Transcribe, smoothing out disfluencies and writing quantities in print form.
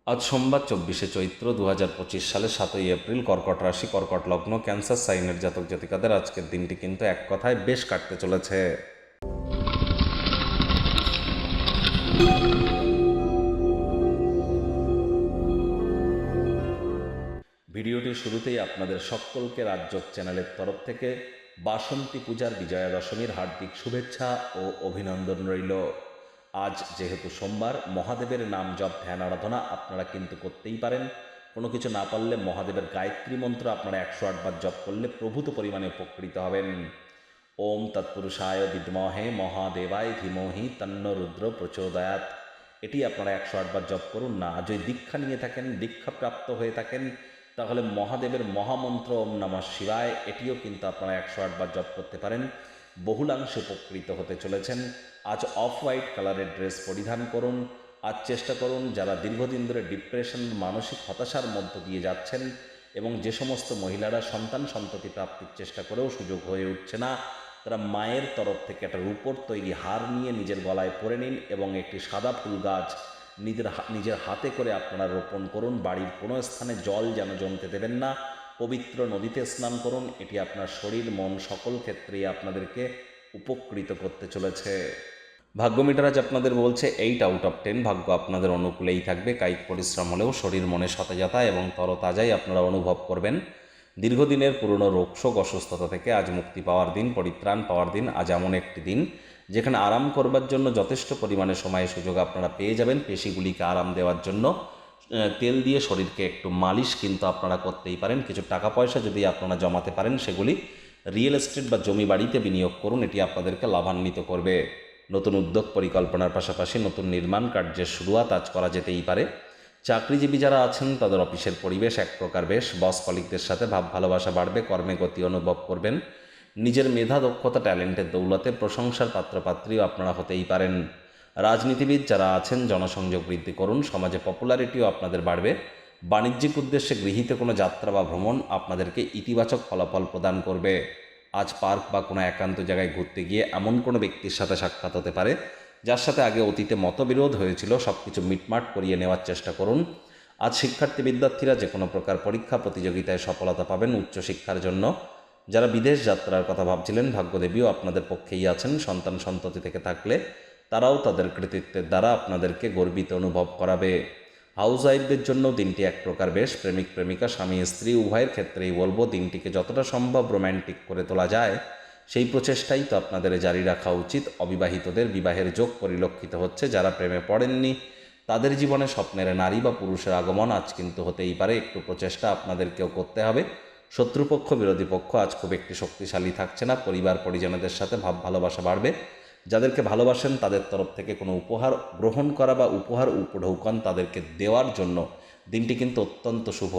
আজ সোমবার 24শে চৈত্র 2025 সালের 7ই এপ্রিল, কর্কট রাশি, কর্কট লগ্ন, ক্যান্সার সাইনের জাতক জাতিকাদের আজকের দিনটি কিন্তু এক কথায় বেশ কাটতে চলেছে। ভিডিওটির শুরুতেই আপনাদের সকলকে রাজযোগ চ্যানেলের তরফ থেকে বাসন্তী পূজার বিজয়া দশমীর হার্দিক শুভেচ্ছা ও অভিনন্দন রইল। আজ যেহেতু সোমবার, মহাদেবের নাম জপ ধ্যান আরাধনা আপনারা কিন্তু করতেই পারেন। কোনো কিছু না পারলে মহাদেবের গায়ত্রী মন্ত্র আপনারা 108 বার জপ করলে প্রভূত পরিমাণে উপকৃত হবেন। ওম তৎপুরুষায় বিদ্মহে মহাদেবায় ধীমহি তন্ন রুদ্র প্রচোদয়াৎ, এটি আপনারা 108 বার জপ করুন না। যদি দীক্ষা নিয়ে থাকেন, দীক্ষাপ্রাপ্ত হয়ে থাকেন, তাহলে মহাদেবের মহামন্ত্র ওম নমঃ শিবায়, এটিও কিন্তু আপনারা 108 বার জপ করতে পারেন। বহুলাংশে উপকৃত হতে চলেছেন। আজ অফ হোয়াইট কালারের ড্রেস পরিধান করুন। আজ চেষ্টা করুন, যারা দীর্ঘদিন ধরে ডিপ্রেশন, মানসিক হতাশার মধ্য দিয়ে যাচ্ছেন এবং যে সমস্ত মহিলারা সন্তান সন্ততি প্রাপ্তির চেষ্টা করেও সুযোগ হয়ে উঠছে না, তারা মায়ের তরফ থেকে একটা রূপোর তৈরি হার নিয়ে নিজের গলায় পরে নিন এবং একটি সাদা ফুল গাছ নিজের হাতে করে আপনারা রোপণ করুন। বাড়ির কোনো স্থানে জল যেন জমতে দেবেন না। পবিত্র নদীতে স্নান করুন। এটি আপনার শরীর মন সকল ক্ষেত্রেই আপনাদেরকে উপকৃত করতে চলেছে। ভাগ্য মিটার আজ আপনাদের বলছে 8 আউট অফ 10 ভাগ্য আপনাদের অনুকূলেই থাকবে। কায়িক পরিশ্রম হলেও শরীর মনে সতেজতা এবং তরতাজাই আপনারা অনুভব করবেন। দীর্ঘদিনের পুরনো রোগশোক অসুস্থতা থেকে আজ মুক্তি পাওয়ার দিন, পরিত্রাণ পাওয়ার দিন। আজ এমন একটি দিন যেখানে আরাম করবার জন্য যথেষ্ট পরিমাণে সময় সুযোগ আপনারা পেয়ে যাবেন। পেশিগুলিকে আরাম দেওয়ার জন্য তেল দিয়ে শরীরকে একটু মালিশ কিন্তু আপনারা করতেই পারেন। কিছু টাকা পয়সা যদি আপনারা জমাতে পারেন, সেগুলি রিয়েল এস্টেট বা জমি বাড়িতে বিনিয়োগ করুন। এটি আপনাদেরকে লাভান্বিত করবে। নতুন উদ্যোগ পরিকল্পনার পাশাপাশি নতুন নির্মাণ কার্যের শুরুয়াত আজ করা যেতেই পারে। চাকরিজীবী যারা আছেন, তাদের অফিসের পরিবেশ এক প্রকার বেশ। বস কলিগদের সাথে ভাব ভালোবাসা বাড়বে। কর্মে গতি অনুভব করবেন। নিজের মেধা, দক্ষতা, ট্যালেন্টের দৌলতে প্রশংসার পাত্রপাত্রীও আপনারা হতেই পারেন। রাজনীতিবিদ যারা আছেন, জনসংযোগ বৃদ্ধি করুন। সমাজে পপুলারিটিও আপনাদের বাড়বে। বাণিজ্যিক উদ্দেশ্যে গৃহীত কোনো যাত্রা বা ভ্রমণ আপনাদেরকে ইতিবাচক ফলাফল প্রদান করবে। আজ পার্ক বা কোনো একান্ত জায়গায় ঘুরতে গিয়ে এমন কোনো ব্যক্তির সাথে সাক্ষাৎ হতে পারে যার সাথে আগে অতীতে মতবিরোধ হয়েছিল। সব কিছু মিটমাট করিয়ে নেওয়ার চেষ্টা করুন। আজ শিক্ষার্থী বিদ্যার্থীরা যে কোনো প্রকার পরীক্ষা প্রতিযোগিতায় সফলতা পাবেন। উচ্চশিক্ষার জন্য যারা বিদেশ যাত্রার কথা ভাবছিলেন, ভাগ্যদেবীও আপনাদের পক্ষেই আছেন। সন্তান সন্ততি থেকে থাকলে তারাও তাদের কৃতিত্বের দ্বারা আপনাদেরকে গর্বিত অনুভব করাবে। হাউস ওয়াইফদের জন্য দিনটি এক প্রকার বেশ। প্রেমিক প্রেমিকা, স্বামী স্ত্রী উভয়ের ক্ষেত্রেই বলবো, দিনটিকে যতটা সম্ভব রোম্যান্টিক করে তোলা যায় সেই প্রচেষ্টাই তো আপনাদের জারি রাখা উচিত। অবিবাহিতদের বিবাহের যোগ পরিলক্ষিত হচ্ছে। যারা প্রেমে পড়েননি, তাদের জীবনে স্বপ্নের নারী বা পুরুষের আগমন আজ কিন্তু হতেই পারে। একটু প্রচেষ্টা আপনাদেরকেও করতে হবে। শত্রুপক্ষ, বিরোধী পক্ষ আজ খুব একটি শক্তিশালী থাকছে না। পরিবার পরিজনদের সাথে ভাব ভালোবাসা বাড়বে। যাদেরকে ভালোবাসেন তাদের তরফ থেকে কোনো উপহার গ্রহণ করা বা উপহার উপঢৌকন তাদেরকে দেওয়ার জন্য দিনটি কিন্তু অত্যন্ত শুভ।